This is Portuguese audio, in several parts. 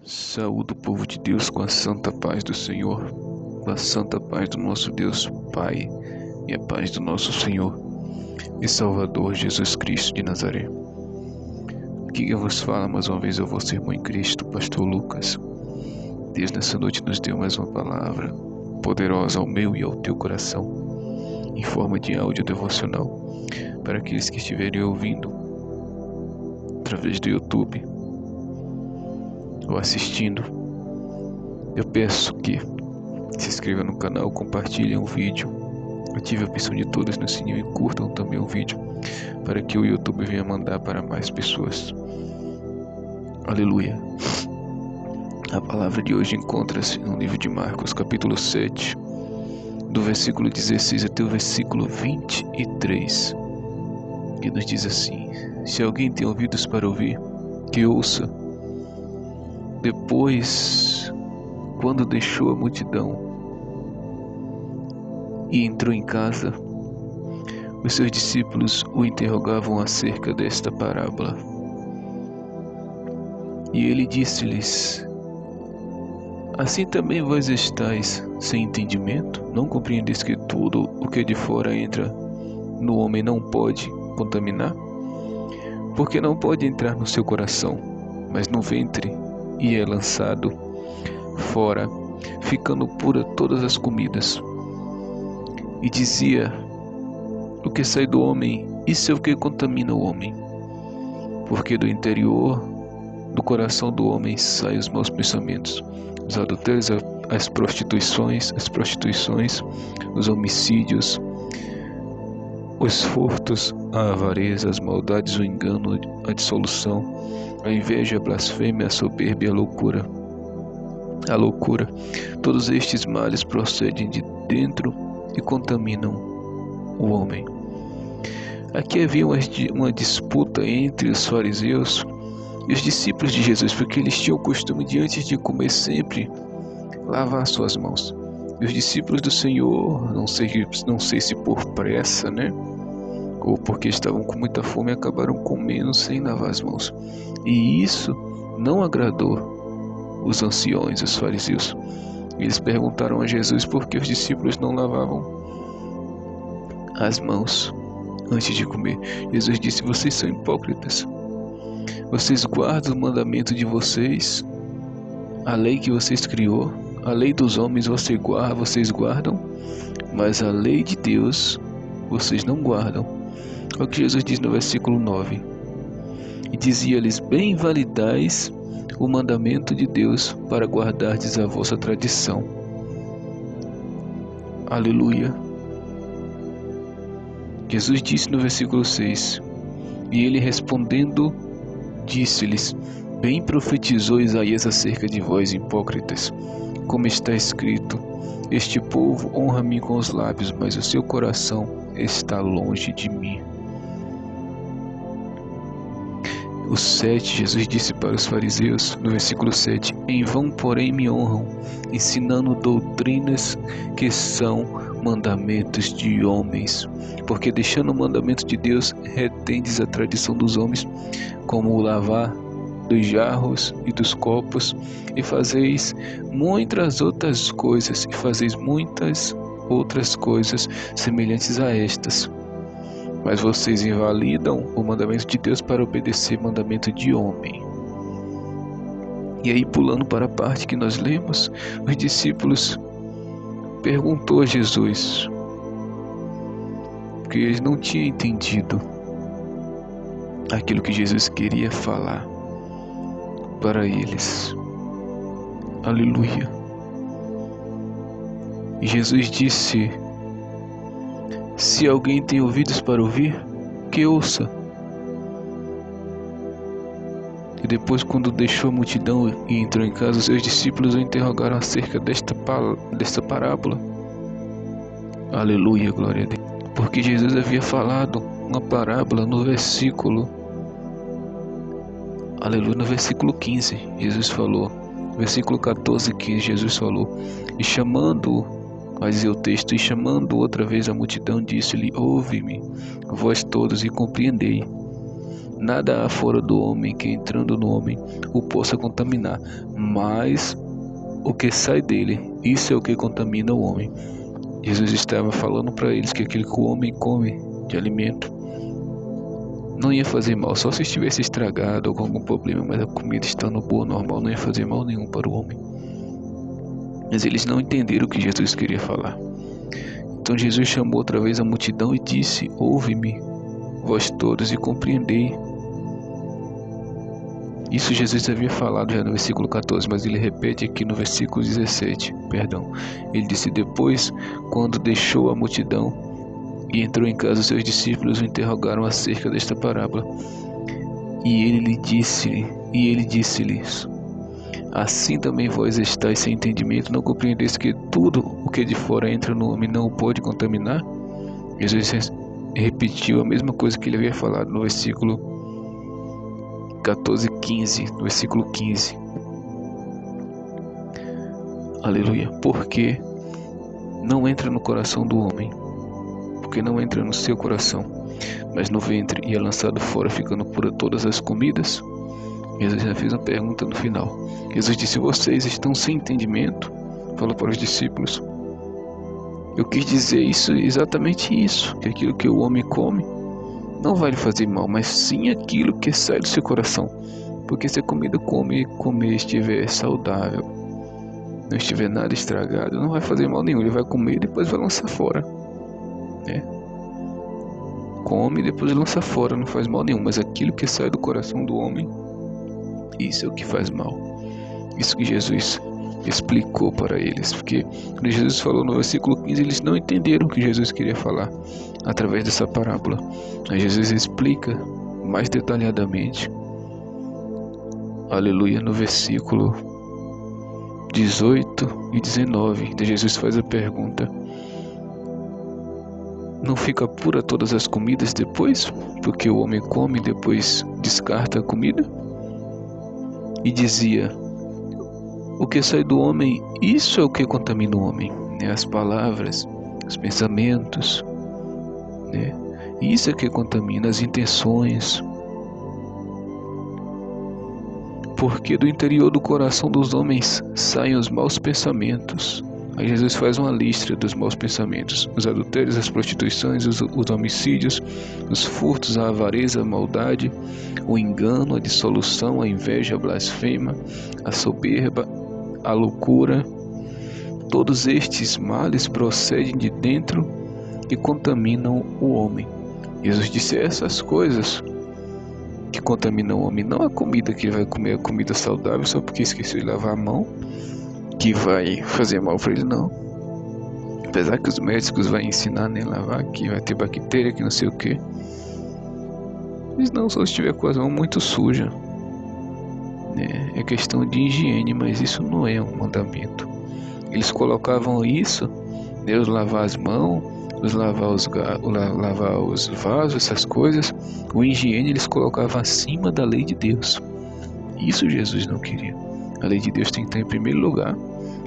Saúde o povo de Deus com a santa paz do Senhor, com a santa paz do nosso Deus Pai e a paz do nosso Senhor e Salvador Jesus Cristo de Nazaré. Aqui que vos fala mais uma vez é o vosso irmão em Cristo, Pastor Lucas. Deus nessa noite nos deu mais uma palavra poderosa ao meu e ao teu coração, em forma de áudio devocional, para aqueles que estiverem ouvindo através do YouTube ou assistindo. Eu peço que se inscreva no canal, compartilhem o vídeo, ative a opção de todas no sininho e curtam também o vídeo, para que o YouTube venha mandar para mais pessoas. Aleluia. A palavra de hoje encontra-se no livro de Marcos, capítulo 7, do versículo 16 até o versículo 23, que nos diz assim: se alguém tem ouvidos para ouvir, que ouça. Depois, quando deixou a multidão e entrou em casa, os seus discípulos o interrogavam acerca desta parábola. E ele disse-lhes: assim também vós estáis sem entendimento? Não compreendeis que tudo o que de fora entra no homem não pode contaminar? Porque não pode entrar no seu coração, mas no ventre, e é lançado fora, ficando pura todas as comidas. E dizia: o que sai do homem, isso é o que contamina o homem. Porque do interior do coração do homem saem os maus pensamentos, os adultérios, as prostituições, os homicídios, os furtos, a avareza, as maldades, o engano, a dissolução, a inveja, a blasfêmia, a soberba e a loucura. Todos estes males procedem de dentro e contaminam o homem. Aqui havia uma disputa entre os fariseus e os discípulos de Jesus, porque eles tinham o costume de, antes de comer, sempre lavar suas mãos. E os discípulos do Senhor, não sei se por pressa, ou porque estavam com muita fome, acabaram comendo sem lavar as mãos. E isso não agradou os anciões, os fariseus. Eles perguntaram a Jesus por que os discípulos não lavavam as mãos antes de comer. Jesus disse: vocês são hipócritas. Vocês guardam o mandamento de vocês, a lei que vocês criou, a lei dos homens vocês guardam, mas a lei de Deus vocês não guardam. É o que Jesus diz no versículo 9. E dizia-lhes: bem validais o mandamento de Deus para guardardes a vossa tradição. Aleluia. Jesus disse no versículo 6: e ele respondendo disse-lhes: bem profetizou Isaías acerca de vós, hipócritas, como está escrito: este povo honra-me com os lábios, mas o seu coração está longe de mim. O 7, Jesus disse para os fariseus, no versículo 7: em vão, porém, me honram, ensinando doutrinas que são mandamentos de homens. Porque deixando o mandamento de Deus, retendes a tradição dos homens, como o lavar dos jarros e dos copos, e fazeis muitas outras coisas, semelhantes a estas. Mas vocês invalidam o mandamento de Deus para obedecer mandamento de homem. E aí, pulando para a parte que nós lemos, os discípulos perguntou a Jesus, porque eles não tinham entendido aquilo que Jesus queria falar para eles. Aleluia. E Jesus disse: se alguém tem ouvidos para ouvir, que ouça. E depois, quando deixou a multidão e entrou em casa, seus discípulos o interrogaram acerca desta parábola. Aleluia, glória a Deus. Porque Jesus havia falado uma parábola no versículo 15, Jesus falou. Versículo 14 e 15, Jesus falou: e chamando, vai dizer o texto, e chamando outra vez a multidão, disse-lhe: ouve-me, vós todos, e compreendei. Nada há fora do homem que, entrando no homem, o possa contaminar, mas o que sai dele, isso é o que contamina o homem. Jesus estava falando para eles que aquilo que o homem come de alimento não ia fazer mal, só se estivesse estragado ou com algum problema, mas a comida estando boa, normal, não ia fazer mal nenhum para o homem. Mas eles não entenderam o que Jesus queria falar. Então Jesus chamou outra vez a multidão e disse: ouve-me, vós todos, e compreendei. Isso Jesus havia falado já no versículo 14, mas ele repete aqui no versículo 17, perdão. Ele disse: depois, quando deixou a multidão e entrou em casa, seus discípulos o interrogaram acerca desta parábola. E ele disse-lhes: assim também vós estáis sem entendimento, não compreendeis que tudo o que de fora entra no homem não o pode contaminar? Jesus repetiu a mesma coisa que ele havia falado no versículo 14 e 15, no versículo 15. Aleluia. Porque não entra no coração do homem, porque não entra no seu coração, mas no ventre, e é lançado fora, ficando pura todas as comidas. Jesus já fez uma pergunta no final. Jesus disse: vocês estão sem entendimento? Falou para os discípulos. Eu quis dizer isso, exatamente isso, que aquilo que o homem come não vai lhe fazer mal, mas sim aquilo que sai do seu coração. Porque se a comida comer estiver saudável, não estiver nada estragado, não vai fazer mal nenhum. Ele vai comer e depois vai lançar fora, né? Come e depois lança fora, não faz mal nenhum. Mas aquilo que sai do coração do homem, isso é o que faz mal. Isso que Jesus explicou para eles, porque quando Jesus falou no versículo 15, eles não entenderam o que Jesus queria falar através dessa parábola. Aí Jesus explica mais detalhadamente, aleluia, no versículo 18 e 19, onde Jesus faz a pergunta: não fica pura todas as comidas depois, porque o homem come e depois descarta a comida? E dizia: o que sai do homem, isso é o que contamina o homem, né? As palavras, os pensamentos, né? Isso é que contamina, as intenções. Porque do interior do coração dos homens saem os maus pensamentos. Aí Jesus faz uma lista dos maus pensamentos: os adultérios, as prostituições, os homicídios, os furtos, a avareza, a maldade, o engano, a dissolução, a inveja, a blasfema, a soberba, a loucura. Todos estes males procedem de dentro e contaminam o homem. Jesus disse: essas coisas que contaminam o homem, não a comida, que vai comer a comida saudável só porque esqueceu de lavar a mão, que vai fazer mal para ele, não. Apesar que os médicos vão ensinar nem lavar, que vai ter bactéria, que não sei o que. Mas não, só se estiver com as mãos muito sujas, né? É questão de higiene, mas isso não é um mandamento. Eles colocavam isso, Deus lavar as mãos, lavar os vasos, essas coisas, o higiene eles colocavam acima da lei de Deus. Isso Jesus não queria. A lei de Deus tem que estar em primeiro lugar,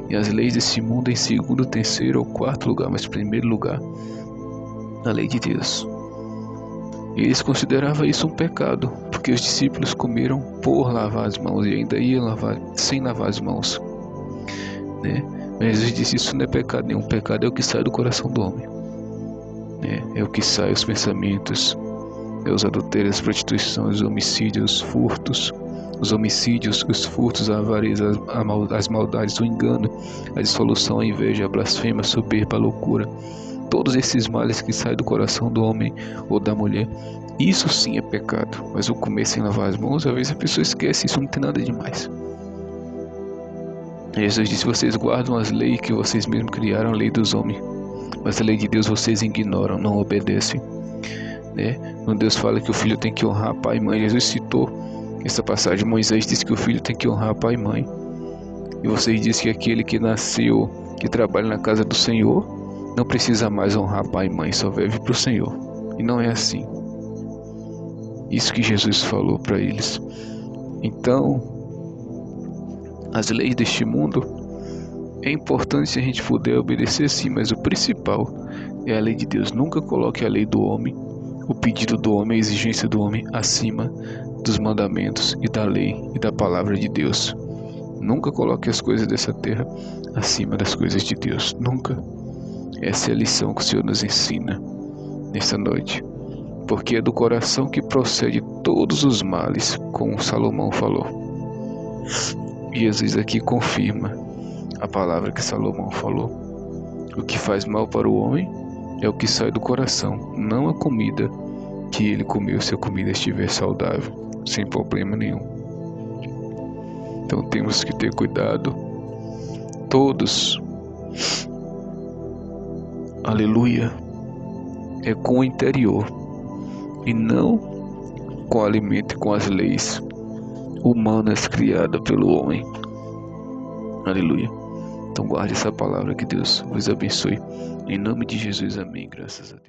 e as leis desse mundo em segundo, terceiro ou quarto lugar, mas em primeiro lugar, a lei de Deus. E eles consideravam isso um pecado, porque os discípulos comeram por lavar as mãos e ainda iam lavar sem lavar as mãos, né? Mas Jesus disse: isso não é pecado nenhum. Pecado é o que sai do coração do homem, né? É o que sai, os pensamentos, é os adultérios, as prostituições, os homicídios, os furtos. Os homicídios, os furtos, a avareza, as maldades, o engano, a dissolução, a inveja, a blasfêmia, a soberba, a loucura. Todos esses males que saem do coração do homem ou da mulher, isso sim é pecado. Mas o comer sem lavar as mãos, às vezes a pessoa esquece, isso não tem nada demais. Jesus disse: vocês guardam as leis que vocês mesmos criaram, a lei dos homens, mas a lei de Deus vocês ignoram, não obedecem, né? Quando Deus fala que o filho tem que honrar pai e mãe, Jesus citou essa passagem. Moisés disse que o filho tem que honrar pai e mãe, e vocês dizem que aquele que nasceu, que trabalha na casa do Senhor, não precisa mais honrar pai e mãe, só vive para o Senhor. E não é assim. Isso que Jesus falou para eles. Então, as leis deste mundo, é importante se a gente puder obedecer sim, mas o principal é a lei de Deus. Nunca coloque a lei do homem o pedido do homem, a exigência do homem acima dos mandamentos e da lei e da palavra de Deus. Nunca coloque as coisas dessa terra acima das coisas de Deus. Nunca. Essa é a lição que o Senhor nos ensina nesta noite. Porque é do coração que procede todos os males, como Salomão falou. E Jesus aqui confirma a palavra que Salomão falou. O que faz mal para o homem é o que sai do coração, não a comida que ele comeu, se a comida estiver saudável, sem problema nenhum. Então temos que ter cuidado, todos, aleluia, é com o interior e não com o alimento e com as leis humanas criadas pelo homem. Aleluia. Então guarde essa palavra, que Deus vos abençoe. Em nome de Jesus, amém. Graças a Deus.